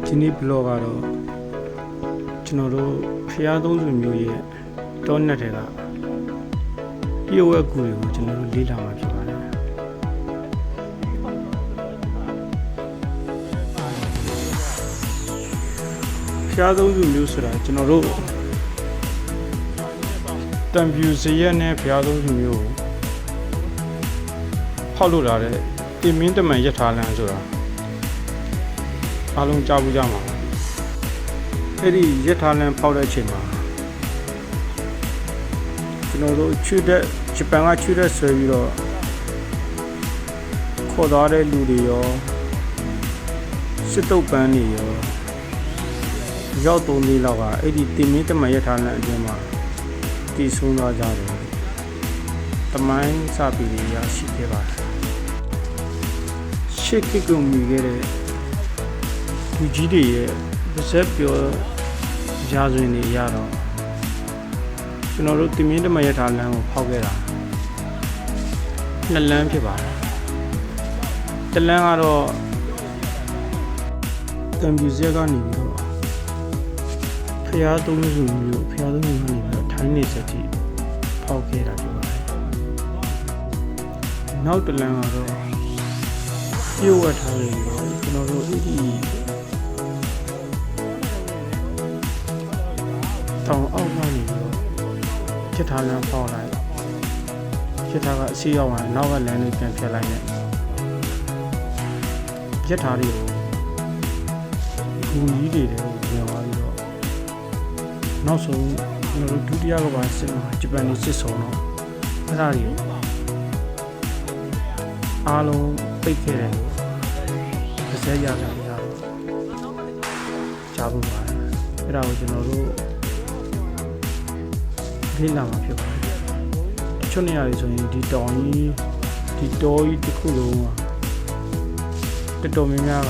ဒီနေ့ blog ကတော့ကျွန်တော်တို့ဖျားသုံးစုမျိုးရဲ့တောနက်တွေကပြုတ်ဝဲကူတွေကိုကျွန်တော်တို့လေ့လာမှာဖြစ်ပါတယ်ဖျားသုံးစုမျိုးဆိုတာကျွန်တော်တို့တံပြူစရက်နဲ့ဖျားသုံးစုမျိုးကိုဖောက်လို့လာတဲ့တင်မင်းတမန်ရထားလမ်းဆိုတာအားလုံးကြားဘူးကြမှာအဲ့ဒီရထားလမ်းဖောက်တဲ့အချိန်မှာကျွန်တော်တို့ချွတ်တဲ့ဂျပန်ကချွတ်တဲ့ဆွဲပြီးတော့ခေါ်သွားတဲ့လူတွေရောစစ်တုပ်ပန်းတွေရောရောက်သုံးလေးလောက်ကအဲ့ဒီတင်မင်းတမန်ရထားလမ်းအတွင်းမှာတည်ဆုံးသွားကြတယ်တမိုင်းစပီတွေရရှိခဲ့ပါတယ်ရှေ့ကကုံမိခဲ့တဲ့လူကြီးတွေရဲ့ပါဇက်ပြောရာဇဝင်တွေရတော့ကျွန်တော်တို့တင်မင်းတမရထားလမ်းကိုဖောက်ခဲ့တာနှစ်လမ်းဖြစ်ပါတယ်တစ်လမ်းကတော့တံပြူစက်ကနေပြီးတော့ဖျားသုံးစုမျိုးဖျားသုံးစုမျိုးနေပြီးတော့ထိုင်းနေစက်ကြီးဖောက်ခဲ့တာဖြစ်ပါတယ်နောက်တစ်လမ်းကတော့ပြုတ်ဝတ်ထားတယ်ပြီးတော့ကျွန်တော်တို့အဲ့ဒီတောင်အောက်ကနေပြီးတော့ရထားလမ်းဖောက်လိုက်ရထားကအစီရောက်သွားနောက်ကလမ်းလေးပြန်ဖြတ်လိုက်နဲ့ရထားတွေကိုဘူကြီးတွေလည်းပြန်သွားပြီးတော့နောက်ဆုံးကျွန်တော်တို့ဒုတိယကဘာစစ်မှာဂျပန်နေစစ်ဆောင်တော့အဲ့ဒါတွေအားလုံးပိတ်ခဲ့တယ်တစ်စက်ရတာရတော့ကြားဖို့ပါတယ်အဲ့ဒါကိုကျွန်တော်တို့လေ့လာမှာဖြစ်ပါတယ်တချို့နေရာတွေဆိုရင်ဒီတောင်ကြီးဒီတောကြီးတစ်ခုလုံးကတော်တော်များများ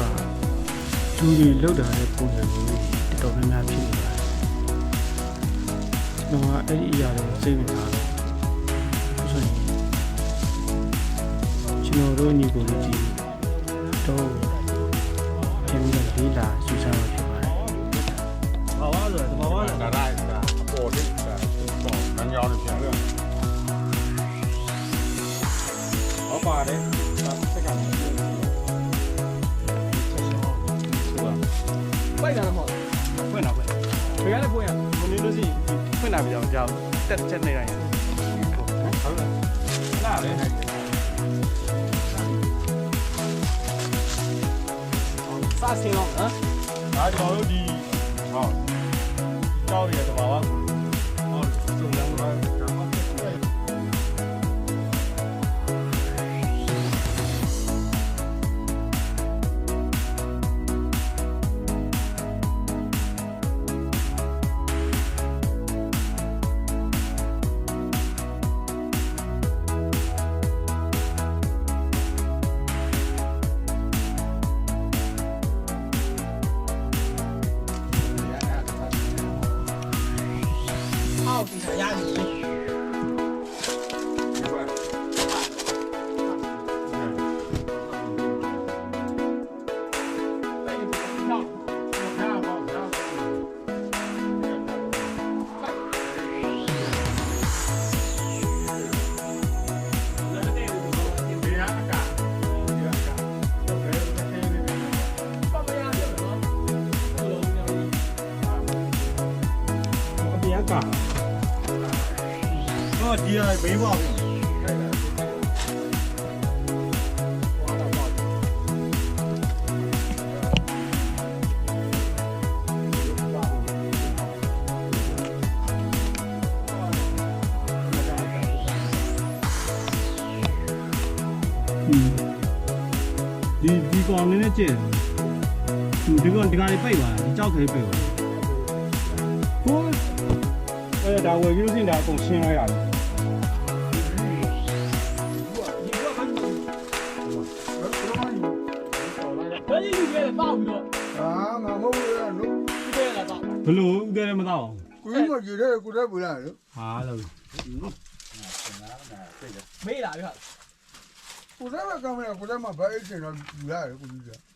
ကလူတွေလောက်တာတဲ့ပုံစံမျိုးတော်တော်များများဖြစ်နေပါတယ်ကျွန်တော်ကအဲ့ဒီအရာတွေကိုစိတ်ဝင်စားတယ်ဆိုရင်ကျွန်တော်တို့ညီကိုကြီးတော့ပြန်ပြီးလေ့လာစူးစမ်းမှာဖြစ်ပါတယ်ဘာဝလဲဘာဝလဲဒါရိုက်တာအပေါ်လေးတော့ငန်းကြောင်းပြန်လို့ဟောပါတယ်စက်ကလည်းပိုက်တာမဟုတ်ဖွင့်တာဖွင့်ဘယ်ကလဲဖွင့်ရမနေလို့ရှိဖွင့်တာပြအောင်ကြောက်တက်ချက်နေတိုင်းဟုတ်လားလာလေစာစင်းတော့ဟမ်ဒါကျွန်တော်တို့ဒီဟောကြောက်ရတယ်ပါပါဟောစုံလမ်းမှာဒီရရည်ဒီရဘေးပါဘူးဒီကောင်လေးနဲ့ကျဲဒီကောင်ဒီကားလေးပိတ်သွားတယ်ကြောက်ခဲပိတ်သွားဟိုအဲ့ဒါဝယ်ပြီးလို့ရှိရင်ဒါအကုန်ရှင်းလိုက်ရတယ်ဘလို့ဦးတယ်မတော့ကိုင်းမကြည့်တယ်ကိုတဲ့ပူလာလို့ဟာလို့မေးလာပြီဟာကိုတဲ့ကကမရကိုတဲ့မှာဘာအိတ်ချင်တော့ယူရတယ်ကိုကြီးက